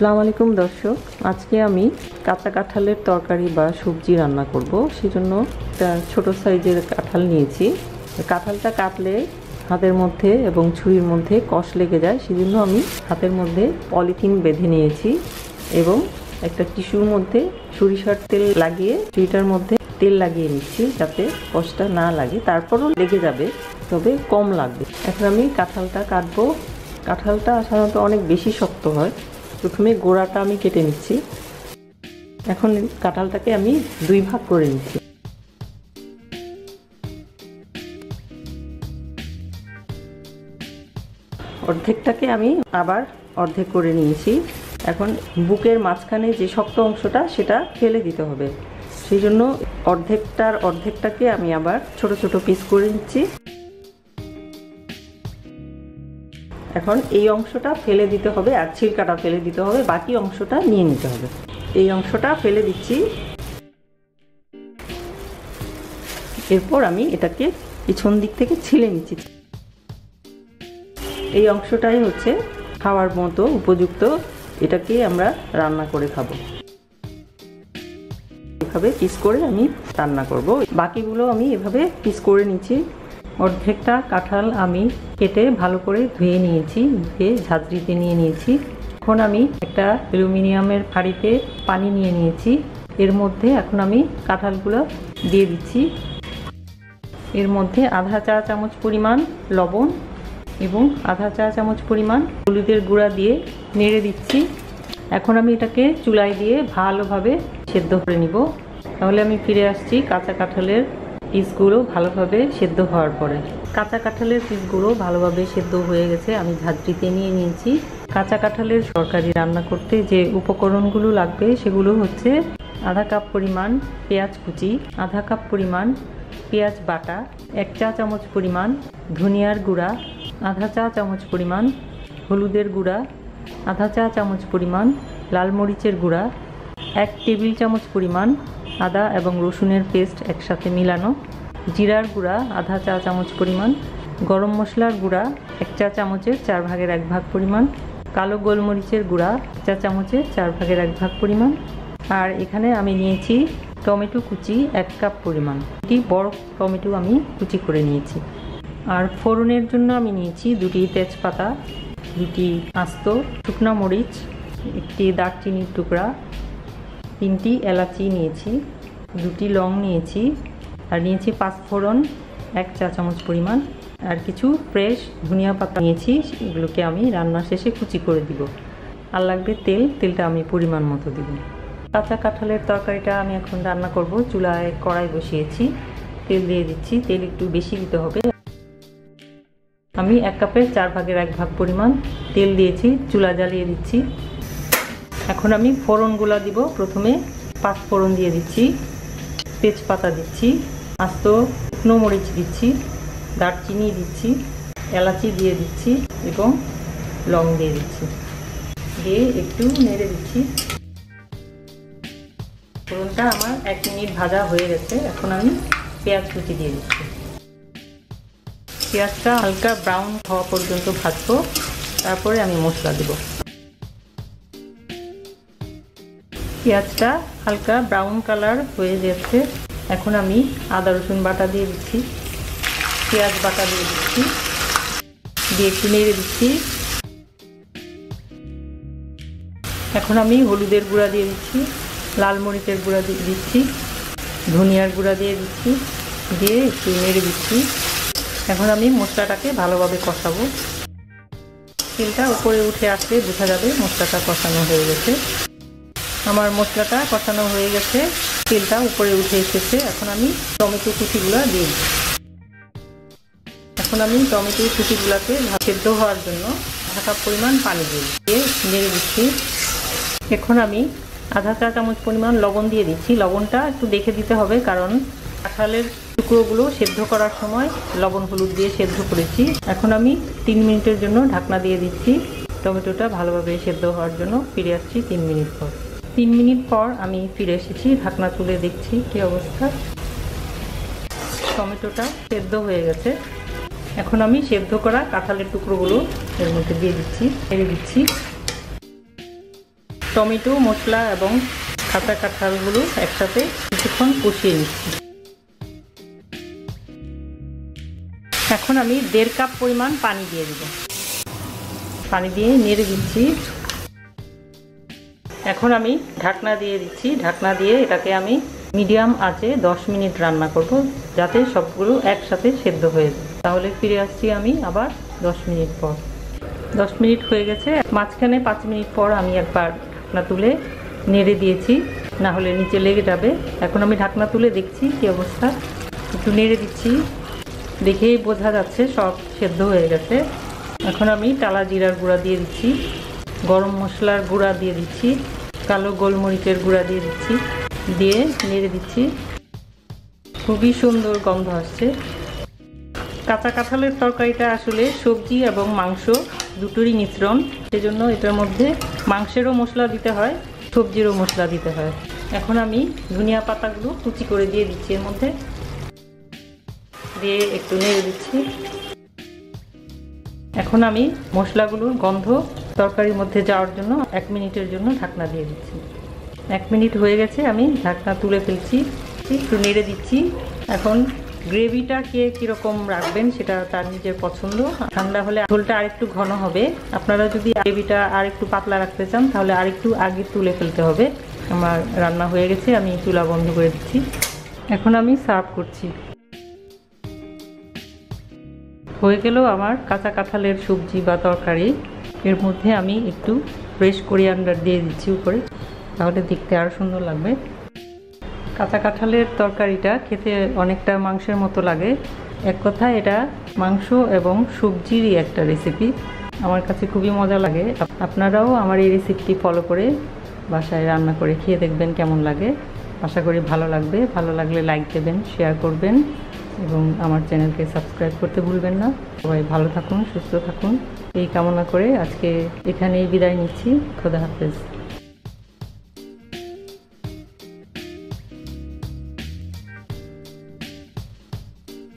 আসসালামু আলাইকুম দর্শক, আজকে আমি কাঁচা কাঁঠালের তরকারি বা সবজি রান্না করব। সেজন্য একটা ছোট সাইজের কাঁঠাল নিয়েছি। কাঁঠালটা কাটলে হাতের মধ্যে এবং ছুরির মধ্যে কষ লেগে যায়, সেজন্য আমি হাতের মধ্যে পলিথিন বেঁধে নিয়েছি এবং একটা টিস্যুর মধ্যে সরিষার তেল লাগিয়ে ছুরিটার মধ্যে তেল লাগিয়ে নিচ্ছি যাতে কষটা না লাগে। তারপরও লেগে যাবে, তবে কম লাগবে। এখন আমি কাঁঠালটা কাটবো। কাঁঠালটা সাধারণত অনেক বেশি শক্ত হয়। প্রথমে গোড়াটা আমি কেটে নিচ্ছি। এখন কাঁঠালটাকে আমি দুই ভাগ করে নিচ্ছি। অর্ধেকটাকে আমি আবার অর্ধেক করে নিয়েছি। এখন বুকের মাঝখানে যে শক্ত অংশটা সেটা ফেলে দিতে হবে, সেই জন্য অর্ধেকটাকে আমি আবার ছোট ছোট পিস করে নিচ্ছি। এখন এই অংশটা ফেলে দিতে হবে আর ছিলকাটা ফেলে দিতে হবে, বাকি অংশটা নিয়ে নিতে হবে। এই অংশটা ফেলে দিচ্ছি। এরপর আমি এটাকে পিছন দিক থেকে ছিলে নিচ্ছি। এই অংশটাই হচ্ছে খাওয়ার মতো উপযুক্ত, এটাকে আমরা রান্না করে খাবো। এভাবে পিস করে আমি রান্না করব। বাকিগুলো আমি এভাবে পিস করে নিচ্ছি। অর্ধেকটা কাঁঠাল আমি কেটে ভালো করে ধুয়ে নিয়েছি, ধুয়ে ঝাঁঝরিতে নিয়ে নিয়েছি। এখন আমি একটা অ্যালুমিনিয়ামের হাঁড়িতে পানি নিয়ে নিয়েছি। এর মধ্যে এখন আমি কাঁঠালগুলো দিয়ে দিচ্ছি। এর মধ্যে আধা চা চামচ পরিমাণ লবণ এবং আধা চা চামচ পরিমাণ হলুদের গুঁড়া দিয়ে নেড়ে দিচ্ছি। এখন আমি এটাকে চুলায় দিয়ে ভালোভাবে সেদ্ধ করে নিব। তাহলে আমি ফিরে আসছি কাঁচা কাঁঠালের পিসগুলো ভালোভাবে সেদ্ধ হওয়ার পরে। কাঁচা কাঁঠালের পিসগুলো ভালোভাবে সেদ্ধ হয়ে গেছে, আমি ঝাঁঝরিতে নিয়ে নিয়েছি। কাঁচা কাঁঠালের তরকারি রান্না করতে যে উপকরণগুলো লাগবে সেগুলো হচ্ছে আধা কাপ পরিমাণ পেঁয়াজ কুচি, আধা কাপ পরিমাণ পেঁয়াজ বাটা, 1 চা চামচ পরিমাণ ধনিয়ার গুঁড়া, আধা চা চামচ পরিমাণ হলুদের গুঁড়া, আধা চা চামচ পরিমাণ লাল মরিচের গুঁড়া, 1 টেবিল চামচ পরিমাণ আদা এবং রসুনের পেস্ট একসাথে মিলানো, জিরার গুঁড়া আধা চা চামচ পরিমাণ, গরম মশলার গুঁড়া 1 চা চামচের 4 ভাগের 1 ভাগ পরিমাণ, কালো গোলমরিচের গুঁড়া 1 চা চামচের 4 ভাগের 1 ভাগ পরিমাণ। আর এখানে আমি নিয়েছি টমেটো কুচি 1 কাপ পরিমাণ। এটি বড় টমেটো আমি কুচি করে নিয়েছি। আর ফোড়নের জন্য আমি নিয়েছি 2টি তেজপাতা, 2টি আস্ত শুকনো মরিচ, 1টি দারচিনির টুকরা, 3টি এলাচি নিয়েছি, 2টি লং নিয়েছি, আর নিয়েছি 5 ফোড়ন 1 চা চামচ পরিমাণ, আর কিছু ফ্রেশ ধনিয়া পাতা নিয়েছি। এগুলোকে আমি রান্নার শেষে কুচি করে দিব। আর লাগবে তেলটা আমি পরিমাণ মতো দিব। কাঁচা কাঁঠালের তরকারিটা আমি এখন রান্না করব। চুলায় কড়াই বসিয়েছি, তেল দিয়ে দিচ্ছি। তেল একটু বেশি দিতে হবে। আমি 1 কাপের 4 ভাগের 1 ভাগ পরিমাণ তেল দিয়েছি। চুলা জ্বালিয়ে দিচ্ছি। এখন আমি ফোড়নগুলো দিব। প্রথমে 5 ফোড়ন দিয়ে দিচ্ছি, তেজপাতা দিচ্ছি, আস্ত শুকনো মরিচ দিচ্ছি, দারচিনি দিচ্ছি, এলাচি দিয়ে দিচ্ছি এবং লং দিয়ে দিচ্ছি। দিয়ে একটু নেড়ে দিচ্ছি। ফোড়নটা আমার 1 মিনিট ভাজা হয়ে গেছে। এখন আমি পেঁয়াজ কুচি দিয়ে দিচ্ছি। পেঁয়াজটা হালকা ব্রাউন হওয়া পর্যন্ত ভাজবো, তারপরে আমি মশলা দেব। পেঁয়াজটা হালকা ব্রাউন কালার হয়ে যাচ্ছে। এখন আমি আদা রসুন বাটা দিয়ে দিচ্ছি, পেঁয়াজ বাটা দিয়ে দিচ্ছি, দিয়ে একটু নেড়ে দিচ্ছি। এখন আমি হলুদের গুঁড়া দিয়ে দিচ্ছি, লাল মরিচের গুঁড়া দিয়ে দিচ্ছি, ধনিয়ার গুঁড়া দিয়ে দিচ্ছি, দিয়ে একটু নেড়ে দিচ্ছি। এখন আমি মশলাটাকে ভালোভাবে কষাবো। তেলটা উপরে উঠে আসলে বোঝা যাবে মশলাটা কষানো হয়ে গেছে। আমার মশলাটা কষানো হয়ে গেছে, তেলটা উপরে উঠে এসেছে। এখন আমি টমেটো কুচিগুলো দিয়ে দিচ্ছি। এখন আমি টমেটো কুচিগুলোকে সেদ্ধ হওয়ার জন্য আধা কাপ পরিমাণ পানি দিয়ে নেড়ে দিচ্ছি। এখন আমি আধা চা চামচ পরিমাণ লবণ দিয়ে দিচ্ছি। লবণটা একটু দেখে দিতে হবে, কারণ কাঁঠালের টুকরোগুলো সেদ্ধ করার সময় লবণ হলুদ দিয়ে সেদ্ধ করেছি। এখন আমি 3 মিনিটের জন্য ঢাকনা দিয়ে দিচ্ছি টমেটোটা ভালোভাবে সেদ্ধ হওয়ার জন্য। ফিরে আসছি 3 মিনিট পর। 3 মিনিট পর আমি ফিরে এসেছি। ঢাকনা তুলে দেখছি কী অবস্থা। টমেটোটা সেদ্ধ হয়ে গেছে। এখন আমি সেদ্ধ করা কাঁঠালের টুকরোগুলো এর মধ্যে দিয়ে দিচ্ছি, নেড়ে দিচ্ছি। টমেটো, মশলা এবং কাঁচা কাঁঠালগুলো একসাথে কিছুক্ষণ কষিয়ে নিচ্ছি। এখন আমি 1.5 কাপ পরিমাণ পানি দিয়ে দেব। পানি দিয়ে নেড়ে দিচ্ছি। এখন আমি ঢাকনা দিয়ে দিচ্ছি। ঢাকনা দিয়ে এটাকে আমি মিডিয়াম আঁচে 10 মিনিট রান্না করব, যাতে সবগুলো একসাথে সেদ্ধ হয়ে যায়। তাহলে ফিরে আসছি আমি আবার 10 মিনিট পর। 10 মিনিট হয়ে গেছে। মাঝখানে 5 মিনিট পর আমি একবার ঢাকনা তুলে নেড়ে দিয়েছি, না হলে নিচে লেগে যাবে। এখন আমি ঢাকনা তুলে দেখছি কি অবস্থা। একটু নেড়ে দিচ্ছি, দেখেই বোঝা যাচ্ছে সব সেদ্ধ হয়ে গেছে। এখন আমি টালা জিরার গুঁড়া দিয়ে দিচ্ছি, গরম মশলার গুঁড়া দিয়ে দিচ্ছি, কালো গোলমরিচের গুঁড়া দিয়ে দিচ্ছি, দিয়ে নেড়ে দিচ্ছি। খুবই সুন্দর গন্ধ আসছে। কাঁচা কাঁঠালের তরকারিটা আসলে সবজি এবং মাংস দুটোরই মিশ্রণ, সেজন্য এটার মধ্যে মাংসেরও মশলা দিতে হয়, সবজিরও মশলা দিতে হয়। এখন আমি ধনিয়া পাতাগুলো কুচি করে দিয়ে দিচ্ছি এর মধ্যে, দিয়ে একটু নেড়ে দিচ্ছি। এখন আমি মশলাগুলোর গন্ধ তরকারির মধ্যে যাওয়ার জন্য 1 মিনিটের জন্য ঢাকনা দিয়ে দিচ্ছি। 1 মিনিট হয়ে গেছে, আমি ঢাকনা তুলে ফেলছি, একটু নেড়ে দিচ্ছি। এখন গ্রেভিটা কে কীরকম রাখবেন সেটা তার নিজের পছন্দ। ঠান্ডা হলে ঝোলটা আরেকটু ঘন হবে। আপনারা যদি গ্রেভিটা আরেকটু পাতলা রাখতে চান তাহলে আরেকটু আগে তুলে ফেলতে হবে। আমার রান্না হয়ে গেছে, আমি চুলা বন্ধ করে দিচ্ছি। এখন আমি সার্ভ করছি। হয়ে গেল আমার কাঁচা কাঁঠালের সবজি বা তরকারি। এর মধ্যে আমি একটু ফ্রেশ কোরিয়ান্ডার দিয়ে দিচ্ছি উপরে, তাহলে দেখতে আরও সুন্দর লাগবে। কাঁচা কাঁঠালের তরকারিটা খেতে অনেকটা মাংসের মতো লাগে। এক কথায় এটা মাংস এবং সবজিরই একটা রেসিপি। আমার কাছে খুবই মজা লাগে। আপনারাও আমার এই রেসিপিটি ফলো করে বাসায় রান্না করে খেয়ে দেখবেন কেমন লাগে। আশা করি ভালো লাগবে। ভালো লাগলে লাইক দেবেন, শেয়ার করবেন এবং আমার চ্যানেলকে সাবস্ক্রাইব করতে ভুলবেন না। সবাই ভালো থাকুন, সুস্থ থাকুন এই কামনা করে আজকে এখানেই বিদায় নিচ্ছি। খোদা হাফেজ।